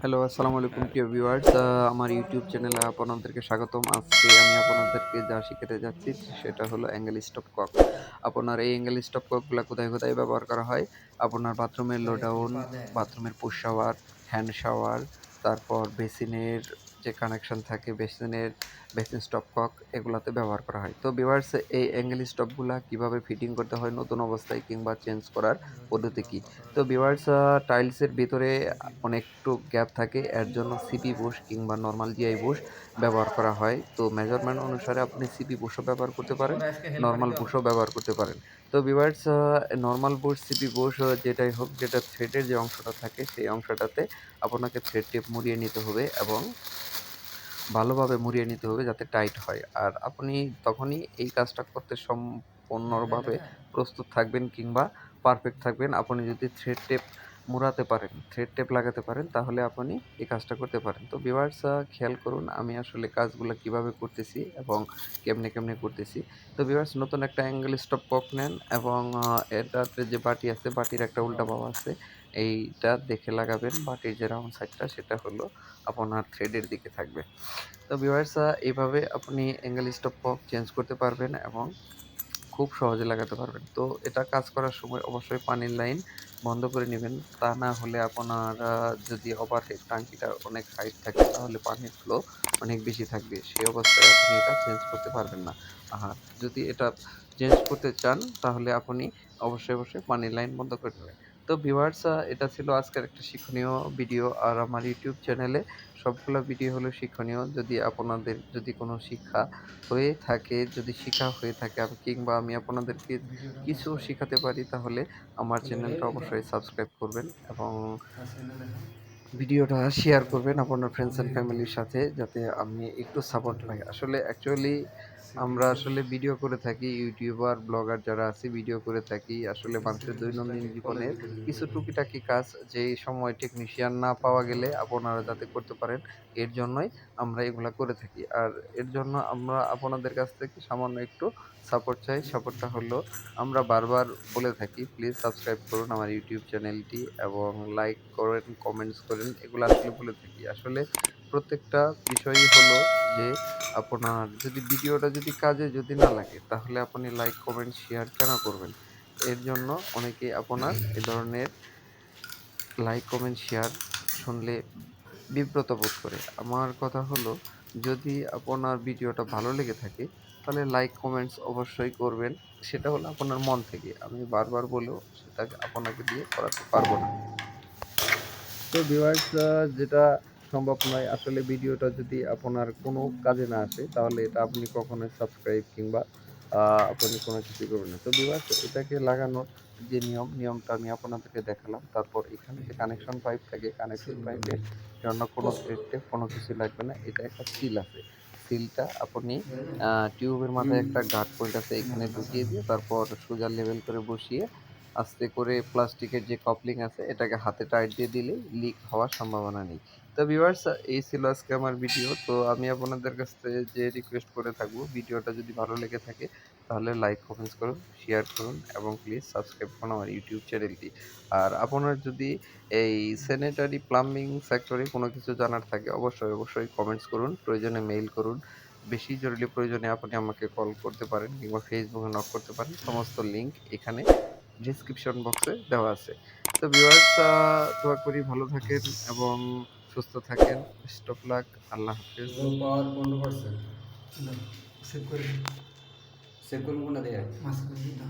Hello, আসসালামু আলাইকুম প্রিয় ভিউয়ার্স। আমার ইউটিউব চ্যানেলে আপনাদেরকে স্বাগতম। আজকে আমি আপনাদেরকে যা শিখাতে যাচ্ছি সেটা হলো অ্যাঙ্গেল স্টপ কক। আপনার এই অ্যাঙ্গেল স্টপ ককগুলা কোথায়, কোথায় ব্যবহার করা হয়? আপনার বাথরুমের লো ডাউন, বাথরুমের পুশ শাওয়ার, হ্যান্ড শাওয়ার, তারপর বেসিনের যে কানেকশন থাকে, বেসিন স্টপ কক এগুলাতে ব্যবহার করা হয়। তো ভিউয়ার্স, এই অ্যাঙ্গেল স্টপগুলা কিভাবে ফিটিং করতে হয় নতুন অবস্থায় কিংবা চেঞ্জ করার পদ্ধতি কি? তো ভিউয়ার্স, টাইলসের ভিতরে অনেকটু গ্যাপ থাকে, এর জন্য সিপি বুশ কিংবা নরমাল জিআই বুশ ব্যবহার করা হয়। তো মেজারমেন্ট অনুসারে আপনি সিপি বুশও ব্যবহার করতে পারেন, পরে আজকে হেল্প করে নরমাল দিও। বুশও ব্যবহার করতে পারেন। তো viewers, normal Bush, CP Bush যেটাই হোক, যেটা থ্রেডের যে অংশটা থাকে সেই অংশটাতে আপনাকে থ্রেড টেপ মুড়িয়ে নিতে হবে এবং ভালোভাবে মুড়িয়ে নিতে হবে যাতে টাইট হয়। আর আপনি তখনই এই কাজটা করতে হ্যাঁ, এটা সম্পূর্ণভাবে লেখা? প্রস্তুত থাকবেন কিংবা পারফেক্ট থাকবেন। আপনি যদি থ্রেড টেপ মুড়াতে পারেন, থ্রেড টেপ লাগাতে পারেন তাহলে আপনি এই কাজটা করতে পারেন। তো ভিউয়ার্স, খেয়াল করুন আমি আসলে কাজগুলা কিভাবে করতেছি এবং কেমনে করতেছি। তো ভিউয়ার্স, নতুন একটা অ্যাঙ্গেল স্টপ কক নেন এবং এটাতে যে বাটি আছে, বাটির একটা উল্টা হ্যাঁ। পাওয়া আছে। এইটা দেখে লাগাবেন। বাটির যে রাউন্ড সাইডটা সেটা হলো আপনার থ্রেডের দিকে থাকবে। তো ভিউয়ার্স, এভাবে আপনি অ্যাঙ্গেল স্টপ কক চেঞ্জ করতে পারবেন এবং খুব সহজে লাগাতে পারবেন। তো এটা কাজ করার সময় অবশ্যই পানির লাইন বন্ধ করে নিবেন। তা না হলে আপনার যদি ওভারহেড টাঙ্কিটা অনেক হাইট থাকে তাহলে পানির ফ্লো অনেক বেশি থাকবে। সেই অবস্থায় আপনি এটা চেঞ্জ করতে পারবেন না। আর যদি এটা চেঞ্জ করতে চান তাহলে আপনি অবশ্যই পানির লাইন বন্ধ করে নেবেন। তো ভিউয়ার্স, এটা ছিল আজকের একটা শিক্ষণীয় ভিডিও। আর আমার ইউটিউব চ্যানেলে সবগুলা ভিডিও হলো শিক্ষণীয়। যদি আপনাদের যদি কোনো শিক্ষা হয়ে থাকে, যদি শিখা হয়ে থাকে কিংবা আমি আপনাদেরকে ভিডিওটা কিছু মুছতে শিখাতে পারি তাহলে আমার কোনটা চ্যানেলটা এটা? অবশ্যই সাবস্ক্রাইব করবেন এবং আচ্ছা, এটা লেখা? ভিডিওটা শেয়ার এটা করবেন কোন আপনার কোন ফ্রেন্ডস অ্যান্ড দিকে করতে ফ্যামিলির হবে? সাথে যাতে আমি একটু সাপোর্ট পাই। কতটুকু? আসলে অ্যাকচুয়ালি সিপি আমরা বুশ আসলে ভিডিও করে থাকি, ইউটিউবার, ব্লগার যারা আছি ভিডিও করে থাকি। আসলে এই মানুষের সিপি দৈনন্দিন বুশটাকে কলের জীবনের দিকে দিতে কিছু হবে। টুকিটাকি কাজ যেই সময় টেকনিশিয়ান না পাওয়া গেলে আপনারা যাতে করতে পারেন এর জন্যই আমরা এগুলা করে থাকি। আর এর জন্য আমরা আপনাদের কাছ থেকে সামান্য একটু সাপোর্ট চাই। সাপোর্টটা হলো আমরা বারবার বলে থাকি, প্লিজ সাবস্ক্রাইব করুন আমার ইউটিউব চ্যানেলটি এবং লাইক করেন, কমেন্টস করেন। এগুলো আসলে বলে থাকি। আসলে প্রত্যেকটা বিষয়ই হলো যে আপনার যদি ভিডিওটা যদি কাজে যদি না লাগে তাহলে আপনি লাইক, কমেন্ট, শেয়ার কেন করবেন? এর জন্য অনেকেই আপনার এ ধরনের লাইক, কমেন্ট, শেয়ার শুনলে বিব্রত বোধ করে। আমার কথা হলো যদি আপনার ভিডিওটা ভালো লেগে থাকে তাহলে লাইক, কমেন্টস অবশ্যই করবেন। সেটা হলো আপনার মন থেকে। আমি বারবার বলেও সেটাকে আপনাকে দিয়ে করাতে পারব না। তো ভিউয়ার্স, যেটা সম্ভব নয় আসলে ভিডিওটা যদি আপনার কোনো কাজে না আসে তাহলে এটা আপনি কখনোই সাবস্ক্রাইব কিংবা আ আপনি কোনো কিছুই করবেন না। তো ভিউয়ার্স, এটাকে লাগানোর যে নিয়মটা আমি আপনাদেরকে দেখালাম। তারপর এখানে যে কানেকশন পাইপ থাকে, কানেকশন সিলগুলো পাইপের জন্য কোনো পজ থ্রেড করো। টেপ কোনো কিছু লাগবে না। এটা একটা সিল আছে। সিলটা আপনি তাই না? টিউবের মাথায় একটা গার্ড পয়েন্ট আছে এখানে ঢুকিয়ে দিয়ে তারপর সোজা লেভেল করে বসিয়ে আস্তে করে প্লাস্টিকের যে কপলিং আছে এটাকে হাতে টাইট দিয়ে দিলেই লিক হওয়ার সম্ভাবনা নেই। তো ভিউয়ার্স, এই ছিল আজকে আমার ভিডিও। তো আমি আপনাদের কাছ থেকে যে রিকোয়েস্ট করে থাকবো ভিডিওটা যদি ভালো লেগে থাকে তাহলে লাইক, কমেন্টস করুন, শেয়ার করুন এবং প্লিজ সাবস্ক্রাইব করুন আমার ইউটিউব চ্যানেলটি। আর আপনার যদি এই স্যানিটারি প্লাম্বিং সেক্টরে কোনো কিছু জানার থাকে অবশ্যই কমেন্টস করুন। প্রয়োজনে মেইল করুন। বেশি জরুরি প্রয়োজনে আপনি আমাকে কল করতে পারেন কিংবা ফেসবুকে নক করতে পারেন। সমস্ত লিঙ্ক এখানে ডেসক্রিপশন বক্সে দেওয়া আছে। তো ভিউয়ার্স, দোয়া করি ভালো থাকেন এবং সুস্থ থাকেন। Best of luck. আল্লাহ হাফেজ। লো পাওয়ার 15%। না, সেভ করে সেভ করুন কোনটা দিয়ে? মাঝখানে না।